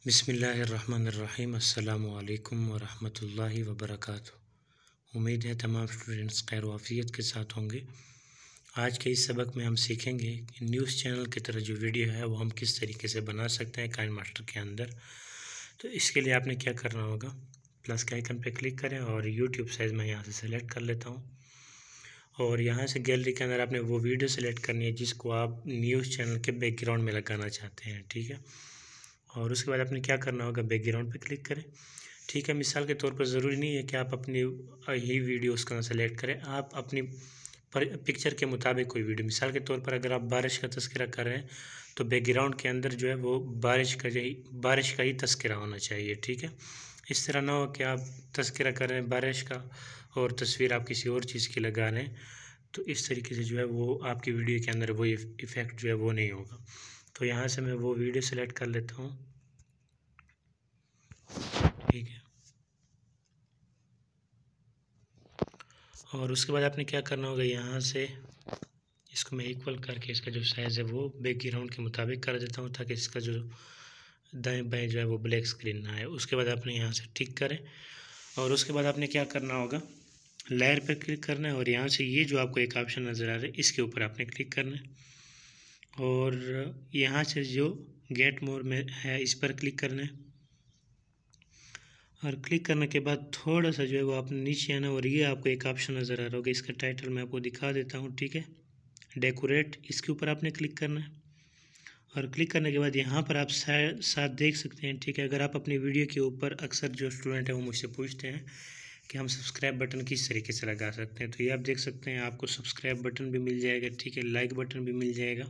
बिस्मिल्लाहिर्रहमानिर्रहीम। अस्सलामु अलैकुम वरहमतुल्लाहि वबरकातुहू। उम्मीद है तमाम स्टूडेंट्स खैर वाफियत के साथ होंगे। आज के इस सबक में हम सीखेंगे कि न्यूज़ चैनल की तरह जो वीडियो है वो हम किस तरीके से बना सकते हैं काइनमास्टर के अंदर। तो इसके लिए आपने क्या करना होगा, प्लस के आइकन पे क्लिक करें और यूट्यूब साइज़ में यहाँ से सेलेक्ट कर लेता हूँ और यहाँ से गैलरी के अंदर आपने वो वीडियो सेलेक्ट करनी है जिसको आप न्यूज़ चैनल के बैकग्राउंड में लगाना चाहते हैं। ठीक है, और उसके बाद आपने क्या करना होगा, बैकग्राउंड पे क्लिक करें। ठीक है, मिसाल के तौर पर ज़रूरी नहीं है कि आप अपनी ही वीडियो उसका सेलेक्ट करें, आप अपनी पिक्चर के मुताबिक कोई वीडियो, मिसाल के तौर पर अगर आप बारिश का तस्करा कर रहे हैं तो बैकग्राउंड के अंदर जो है वो बारिश का ही तस्करा होना चाहिए। ठीक है, इस तरह ना हो कि आप तस्करा कर रहे हैं बारिश का और तस्वीर आप किसी और चीज़ की लगा रहे हैं, तो इस तरीके से जो है वो आपकी वीडियो के अंदर वो इफ़ेक्ट जो है वो नहीं होगा। तो यहाँ से मैं वो वीडियो सेलेक्ट कर लेता हूँ। ठीक है, और उसके बाद आपने क्या करना होगा, यहाँ से इसको मैं इक्वल करके इसका जो साइज़ है वो बैकग्राउंड के मुताबिक कर देता हूँ ताकि इसका जो दाएं बाएं जो है वो ब्लैक स्क्रीन ना आए। उसके बाद आपने यहाँ से टिक करें और उसके बाद आपने क्या करना होगा, लेयर पर क्लिक करना है और यहाँ से ये जो आपको एक ऑप्शन नज़र आ रहा है इसके ऊपर आपने क्लिक करना है और यहाँ से जो गेट मोर में है इस पर क्लिक करना है और क्लिक करने के बाद थोड़ा सा जो है वो आपने नीचे आना और ये आपको एक ऑप्शन नज़र आ रहा होगा, इसका टाइटल मैं आपको दिखा देता हूँ। ठीक है, डेकोरेट, इसके ऊपर आपने क्लिक करना है और क्लिक करने के बाद यहाँ पर आप साथ देख सकते हैं। ठीक है, अगर आप अपनी वीडियो के ऊपर, अक्सर जो स्टूडेंट हैं वो मुझसे पूछते हैं कि हम सब्सक्राइब बटन किस तरीके से लगा सकते हैं, तो ये आप देख सकते हैं आपको सब्सक्राइब बटन भी मिल जाएगा। ठीक है, लाइक बटन भी मिल जाएगा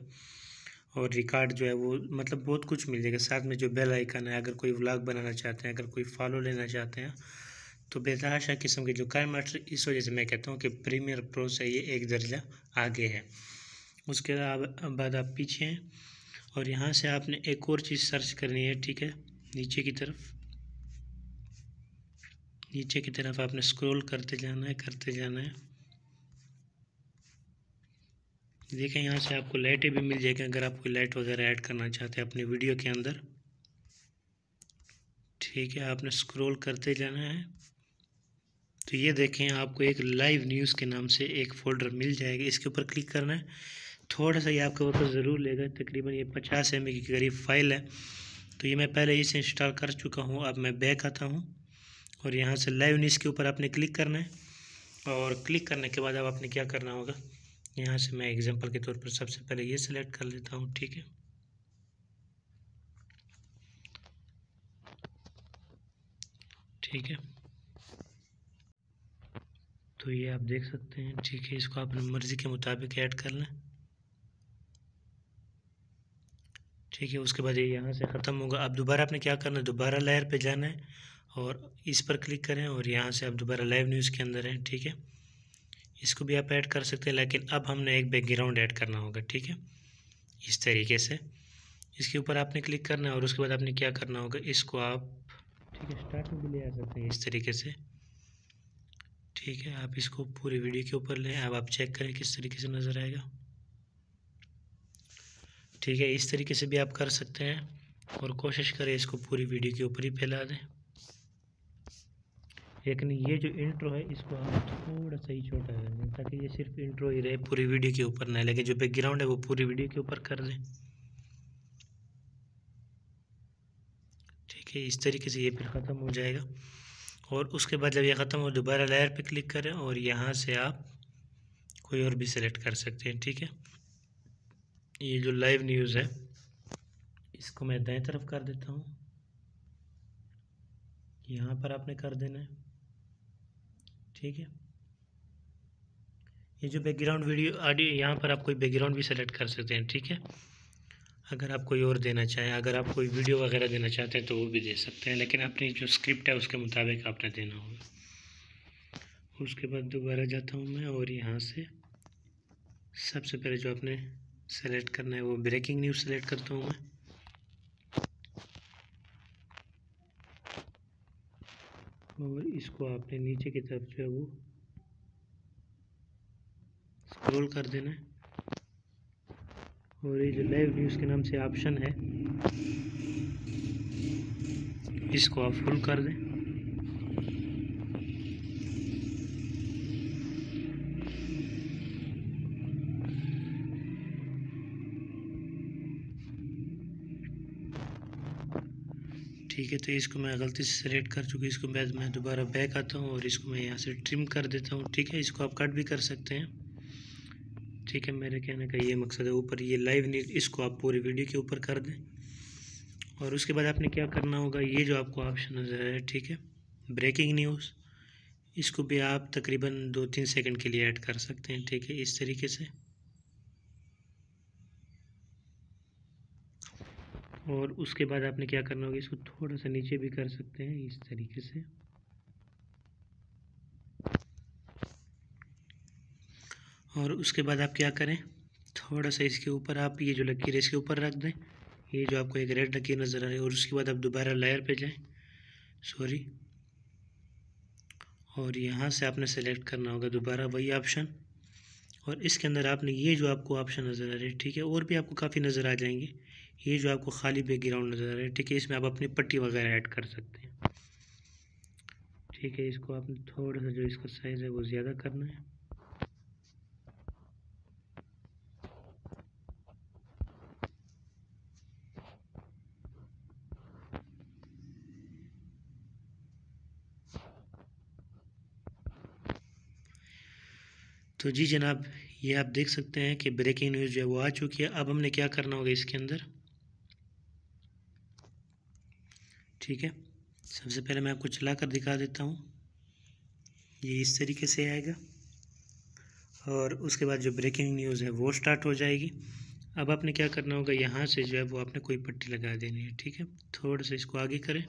और रिकॉर्ड जो है वो मतलब बहुत कुछ मिल जाएगा। साथ में जो बेल आइकन है, अगर कोई व्लॉग बनाना चाहते हैं, अगर कोई फॉलो लेना चाहते हैं, तो बेतहाशा किस्म के जो काइनमास्टर, इस वजह से मैं कहता हूँ कि प्रीमियर प्रो से ये एक दर्जा आगे है। उसके बाद आप पीछे हैं और यहाँ से आपने एक और चीज़ सर्च करनी है। ठीक है, नीचे की तरफ आपने स्क्रॉल करते जाना है। देखें, यहाँ से आपको लाइटें भी मिल जाएगी अगर आप कोई लाइट वगैरह ऐड करना चाहते हैं अपनी वीडियो के अंदर। ठीक है, आपने स्क्रॉल करते जाना है तो ये देखें आपको एक लाइव न्यूज़ के नाम से एक फ़ोल्डर मिल जाएगा, इसके ऊपर क्लिक करना है। थोड़ा सा ये आपका वक्त ज़रूर लेगा, तकरीबन ये 50 MB के करीब फ़ाइल है, तो ये मैं पहले ही से इंस्टॉल कर चुका हूँ। अब मैं बैक आता हूँ और यहाँ से लाइव न्यूज़ के ऊपर आपने क्लिक करना है और क्लिक करने के बाद अब आपने क्या करना होगा, यहाँ से मैं एग्जांपल के तौर पर सबसे पहले ये सिलेक्ट कर लेता हूँ। ठीक है, तो ये आप देख सकते हैं। ठीक है, इसको अपनी मर्ज़ी के मुताबिक ऐड कर लें। ठीक है, उसके बाद ये यहाँ से ख़त्म होगा। अब दोबारा आपने क्या करना है, दोबारा लेयर पे जाना है और इस पर क्लिक करें और यहाँ से आप दोबारा लाइव न्यूज़ के अंदर हैं। ठीक है, इसको भी आप ऐड कर सकते हैं, लेकिन अब हमने एक बैकग्राउंड ऐड करना होगा। ठीक है, इस तरीके से इसके ऊपर आपने क्लिक करना है और उसके बाद आपने क्या करना होगा, इसको आप ठीक है स्टार्ट में भी ले आ सकते हैं इस तरीके से। ठीक है, आप इसको पूरी वीडियो के ऊपर लें। अब आप चेक करें किस तरीके से नज़र आएगा। ठीक है, इस तरीके से भी आप कर सकते हैं और कोशिश करें इसको पूरी वीडियो के ऊपर ही फैला दें। लेकिन ये जो इंट्रो है इसको आप थोड़ा सा ही छोटा कर दें ताकि ये सिर्फ इंट्रो ही रहे, पूरी वीडियो के ऊपर ना, लेकिन जो बैकग्राउंड है वो पूरी वीडियो के ऊपर कर दें। ठीक है, इस तरीके से ये फिर ख़त्म हो जाएगा और उसके बाद जब ये ख़त्म हो दोबारा लेयर पे क्लिक करें और यहाँ से आप कोई और भी सिलेक्ट कर सकते हैं। ठीक है, ये जो लाइव न्यूज़ है इसको मैं दाएं तरफ कर देता हूँ, यहाँ पर आपने कर देना है। ठीक है, ये जो बैकग्राउंड वीडियो ऑडियो, यहाँ पर आप कोई बैकग्राउंड भी सेलेक्ट कर सकते हैं। ठीक है, अगर आप कोई और देना चाहें, अगर आप कोई वीडियो वगैरह देना चाहते हैं तो वो भी दे सकते हैं, लेकिन अपनी जो स्क्रिप्ट है उसके मुताबिक आपने देना होगा। उसके बाद दोबारा जाता हूँ मैं और यहाँ से सबसे पहले जो आपने सेलेक्ट करना है वो ब्रेकिंग न्यूज़ सेलेक्ट करता हूँ मैं और इसको आपने नीचे की तरफ जो है वो स्क्रॉल कर देना है और ये जो लाइव न्यूज़ के नाम से ऑप्शन है इसको आप फुल कर दें। ठीक है, तो इसको मैं गलती से सिलेक्ट कर चुकी, इसको बाद मैं दोबारा बैक आता हूँ और इसको मैं यहाँ से ट्रिम कर देता हूँ। ठीक है, इसको आप कट भी कर सकते हैं। ठीक है, मेरे कहने का ये मकसद है। ऊपर ये लाइव न्यूज़, इसको आप पूरी वीडियो के ऊपर कर दें और उसके बाद आपने क्या करना होगा, ये जो आपको ऑप्शन नज़र आ रहा है, ठीक है, ब्रेकिंग न्यूज़, इसको भी आप तकरीबन 2-3 सेकंड के लिए ऐड कर सकते हैं। ठीक है, इस तरीके से। और उसके बाद आपने क्या करना होगा, इसको थोड़ा सा नीचे भी कर सकते हैं इस तरीके से। और उसके बाद आप क्या करें, थोड़ा सा इसके ऊपर आप ये जो लकीर है इसके ऊपर रख दें, ये जो आपको एक रेड लकीर नज़र आ रही है। और उसके बाद आप दोबारा लेयर पे जाएं, सॉरी, और यहाँ से आपने सेलेक्ट करना होगा दोबारा वही ऑप्शन। और इसके अंदर आपने ये जो आपको ऑप्शन नज़र आ रही है, ठीक है, और भी आपको काफ़ी नज़र आ जाएंगे। ये जो आपको खाली बैकग्राउंड नज़र आ रहा है, ठीक है, इसमें आप अपनी पट्टी वगैरह ऐड कर सकते हैं। ठीक है, इसको आपने थोड़ा सा जो इसका साइज़ है वो ज़्यादा करना है। तो जी जनाब, ये आप देख सकते हैं कि ब्रेकिंग न्यूज़ जो है वो आ चुकी है। अब हमने क्या करना होगा इसके अंदर, ठीक है, सबसे पहले मैं आपको चला कर दिखा देता हूँ। ये इस तरीके से आएगा और उसके बाद जो ब्रेकिंग न्यूज़ है वो स्टार्ट हो जाएगी। अब आपने क्या करना होगा, यहाँ से जो है वो आपने कोई पट्टी लगा देनी है। ठीक है, थोड़ा सा इसको आगे करें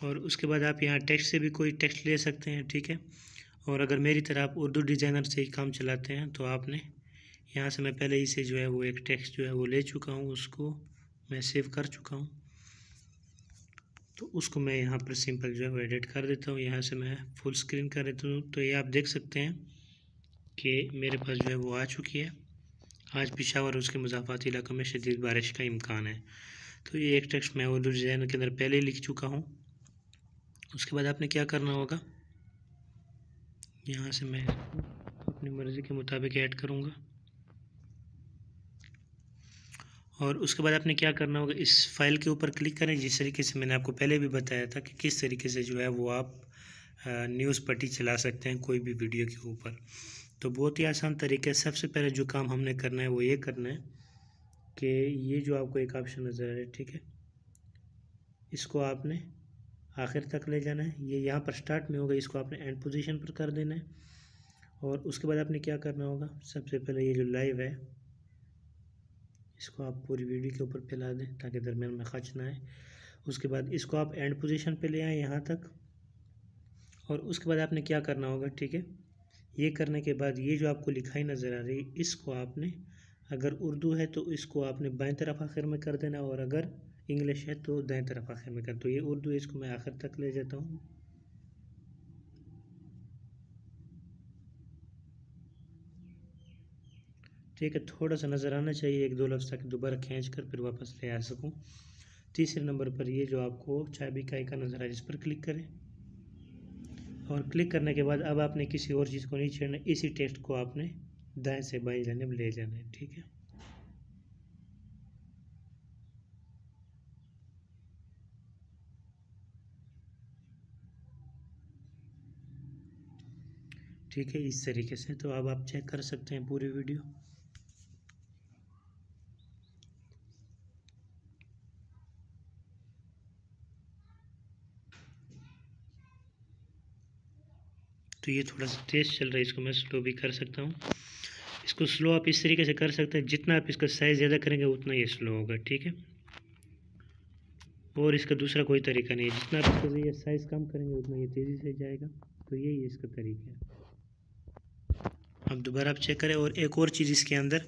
और उसके बाद आप यहाँ टेक्स्ट से भी कोई टेक्स्ट ले सकते हैं। ठीक है, और अगर मेरी तरह आप उर्दू डिज़ाइनर से ही काम चलाते हैं तो आपने यहाँ से, मैं पहले ही से जो है वो एक टेक्स्ट जो है वो ले चुका हूँ, उसको मैं सेव कर चुका हूँ, तो उसको मैं यहाँ पर सिंपल जो है वो एडिट कर देता हूँ। यहाँ से मैं फुल स्क्रीन कर देता हूँ। तो ये आप देख सकते हैं कि मेरे पास जो है वो आ चुकी है। आज पेशावर और उसके मुज़ाफ़ाती इलाकों में शदीद बारिश का इम्कान है। तो ये एक टेक्स्ट मैं उर्दू डिज़ाइनर के अंदर पहले ही लिख चुका हूँ। उसके बाद आपने क्या करना होगा, यहाँ से मैं अपनी मर्ज़ी के मुताबिक ऐड करूँगा। और उसके बाद आपने क्या करना होगा, इस फाइल के ऊपर क्लिक करें, जिस तरीके से मैंने आपको पहले भी बताया था कि किस तरीके से जो है वो आप न्यूज़ पट्टी चला सकते हैं कोई भी वीडियो के ऊपर। तो बहुत ही आसान तरीका है। सबसे पहले जो काम हमने करना है वो ये करना है कि ये जो आपको एक ऑप्शन नज़र आ रहा है, ठीक है, इसको आपने आखिर तक ले जाना है। ये यहाँ पर स्टार्ट में होगा, इसको आपने एंड पोजीशन पर कर देना है। और उसके बाद आपने क्या करना होगा, सबसे पहले ये जो लाइव है इसको आप पूरी वीडियो के ऊपर फैला दें ताकि दरमियान में खच ना आए। उसके बाद इसको आप एंड पोजीशन पे ले आए यहाँ तक। और उसके बाद आपने क्या करना होगा, ठीक है, ये करने के बाद ये जो आपको लिखाई नज़र आ रही है इसको आपने, अगर उर्दू है तो इसको आपने बाएं तरफ आखिर में कर देना, और अगर इंग्लिश है तो दाएं तरफ आखिर में कर। तो ये उर्दू है, इसको मैं आखिर तक ले जाता हूँ। ठीक है, थोड़ा सा नज़र आना चाहिए, 1-2 लफ्ज़, ताकि दोबारा खींच कर फिर वापस ले आ सकूँ। तीसरे नंबर पर ये जो आपको चाबी का आइकन नज़र आए, इस पर क्लिक करें। और क्लिक करने के बाद अब आपने किसी और चीज़ को नहीं छेड़ना, इसी टेक्स्ट को आपने दाएं से बाएं जानिब ले जाना है। ठीक है, ठीक है, इस तरीके से। तो अब आप चेक कर सकते हैं पूरी वीडियो। तो ये थोड़ा सा तेज़ चल रहा है, इसको मैं स्लो भी कर सकता हूँ। इसको स्लो आप इस तरीके से कर सकते हैं, जितना आप इसका साइज़ ज़्यादा करेंगे उतना ये स्लो होगा। ठीक है, और इसका दूसरा कोई तरीका नहीं है, जितना आप इसका ये साइज़ कम करेंगे उतना ये तेज़ी से जाएगा। तो यही इसका तरीका है। अब दोबारा आप चेक करें। और एक और चीज़ इसके अंदर,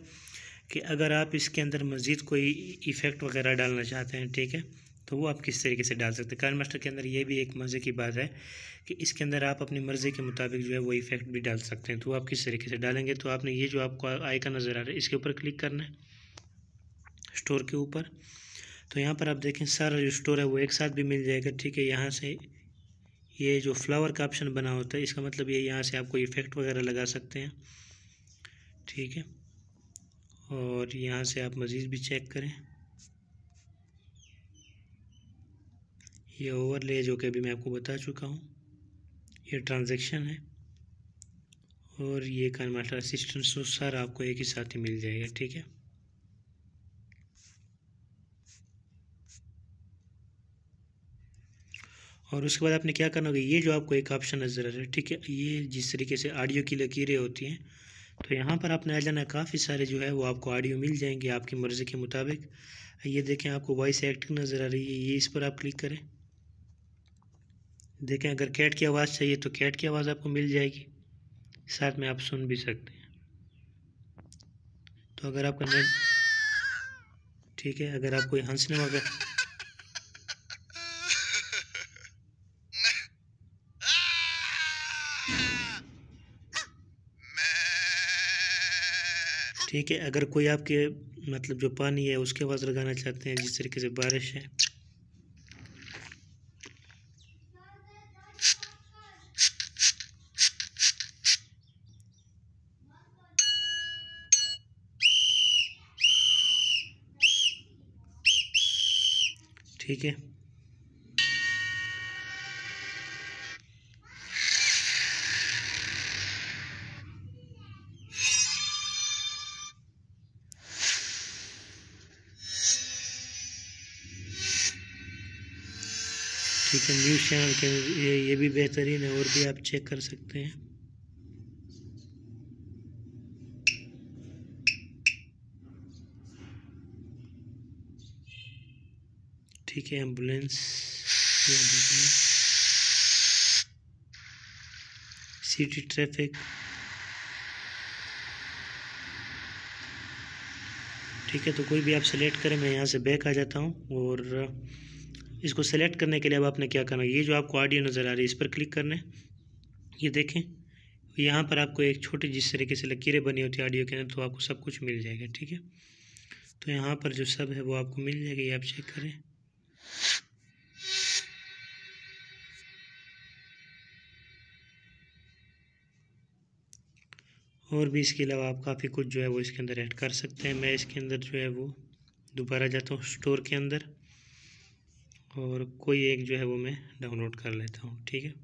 कि अगर आप इसके अंदर मज़ीद कोई इफ़ेक्ट वगैरह डालना चाहते हैं, ठीक है, तो वो आप किस तरीके से डाल सकते हैं। काइनमास्टर के अंदर ये भी एक मज़े की बात है कि इसके अंदर आप अपनी मर्ज़ी के मुताबिक जो है वो इफ़ेक्ट भी डाल सकते हैं। तो आप किस तरीके से डालेंगे, तो आपने ये जो आपको आइकन नज़र आ रहा है इसके ऊपर क्लिक करना है, स्टोर के ऊपर। तो यहाँ पर आप देखें सारा जो स्टोर है वो एक साथ भी मिल जाएगा, ठीक है। यहाँ से ये जो फ्लावर का ऑप्शन बना होता है, इसका मतलब ये यहाँ से आप कोई इफ़ेक्ट वगैरह लगा सकते हैं, ठीक है। और यहाँ से आप मज़ीद भी चेक करें, ये ओवरले जो कि अभी मैं आपको बता चुका हूँ, ये ट्रांजैक्शन है, और ये काइनमास्टर असिस्टेंट, तो सारा आपको एक ही साथ ही मिल जाएगा, ठीक है। और उसके बाद आपने क्या करना होगा, ये जो आपको एक ऑप्शन नज़र आ रहा है, ठीक है, ये जिस तरीके से ऑडियो की लकीरें होती हैं, तो यहाँ पर आपने आ जाना, काफ़ी सारे जो है वो आपको ऑडियो मिल जाएंगे आपकी मर्ज़ी के मुताबिक। ये देखें आपको वॉइस एक्टिंग नज़र आ रही है, ये इस पर आप क्लिक करें। देखें अगर कैट की आवाज़ चाहिए तो कैट की आवाज़ आपको मिल जाएगी, साथ में आप सुन भी सकते हैं। तो अगर आपका नेट ठीक है, अगर आप कोई हंसने वगैरह ठीक है, अगर कोई आपके मतलब जो पानी है उसकी आवाज़ लगाना चाहते हैं, जिस तरीके से बारिश है, ठीक है। ठीक है, न्यूज़ चैनल के ये भी बेहतरीन है, और भी आप चेक कर सकते हैं। ठीक है, एम्बुलेंस, सिटी ट्रैफिक, ठीक है। तो कोई भी आप सेलेक्ट करें, मैं यहाँ से बैक आ जाता हूँ, और इसको सेलेक्ट करने के लिए अब आपने क्या करना है, ये जो आपको ऑडियो नज़र आ रही है इस पर क्लिक करना है। ये देखें यहाँ पर आपको एक छोटी जिस तरीके से लकीरें बनी होती है ऑडियो के अंदर, तो आपको सब कुछ मिल जाएगा, ठीक है। तो यहाँ पर जो सब है वो आपको मिल जाएगा, ये आप चेक करें। और भी इसके अलावा आप काफ़ी कुछ जो है वो इसके अंदर ऐड कर सकते हैं। मैं इसके अंदर जो है वो दोबारा जाता हूँ स्टोर के अंदर, और कोई एक जो है वो मैं डाउनलोड कर लेता हूँ, ठीक है।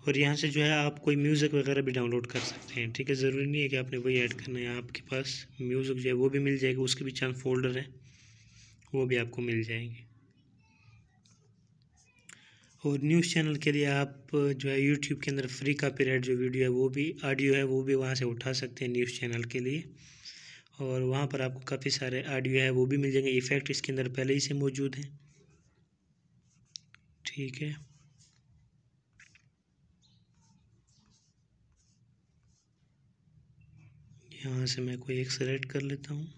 और यहाँ से जो है आप कोई म्यूज़िक वगैरह भी डाउनलोड कर सकते हैं, ठीक है। ज़रूरी नहीं है कि आपने वही ऐड करना है, आपके पास म्यूज़िक जो है वो भी मिल जाएगा, उसके भी चंद फोल्डर हैं, वो भी आपको मिल जाएंगे। और न्यूज़ चैनल के लिए आप जो है यूट्यूब के अंदर फ्री कॉपीराइट जो वीडियो है वो भी ऑडियो है वो भी वहाँ से उठा सकते हैं न्यूज़ चैनल के लिए, और वहाँ पर आपको काफ़ी सारे ऑडियो है वो भी मिल जाएंगे, इफ़ेक्ट इसके अंदर पहले ही से मौजूद हैं, ठीक है। यहाँ से मैं कोई एक सेलेक्ट कर लेता हूँ,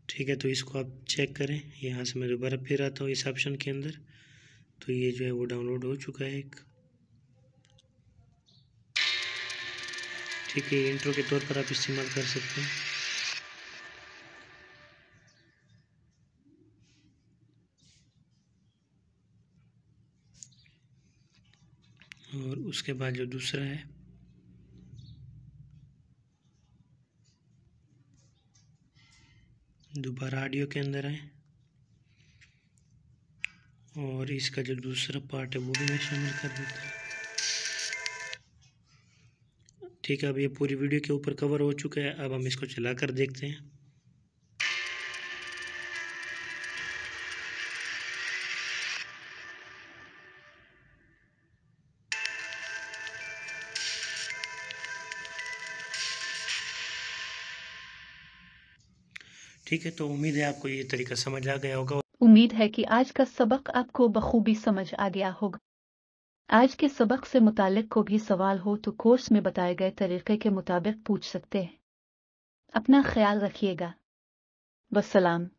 ठीक है। तो इसको आप चेक करें, यहाँ से मैं दोबारा फिर आता हूँ इस ऑप्शन के अंदर, तो ये जो है वो डाउनलोड हो चुका है एक, ठीक है। इंट्रो के तौर पर आप इस्तेमाल कर सकते हैं। और उसके बाद जो दूसरा है, दोबारा ऑडियो के अंदर आए, और इसका जो दूसरा पार्ट है वो भी मैं शामिल कर देता हूँ, ठीक है। अब ये पूरी वीडियो के ऊपर कवर हो चुका है, अब हम इसको चला कर देखते हैं। ठीक है, तो उम्मीद है आपको ये तरीका समझ आ गया होगा। उम्मीद है कि आज का सबक आपको बखूबी समझ आ गया होगा। आज के सबक से मुतालिक को भी सवाल हो तो कोर्स में बताए गए तरीके के मुताबिक पूछ सकते हैं। अपना ख्याल रखिएगा। वस्सलाम।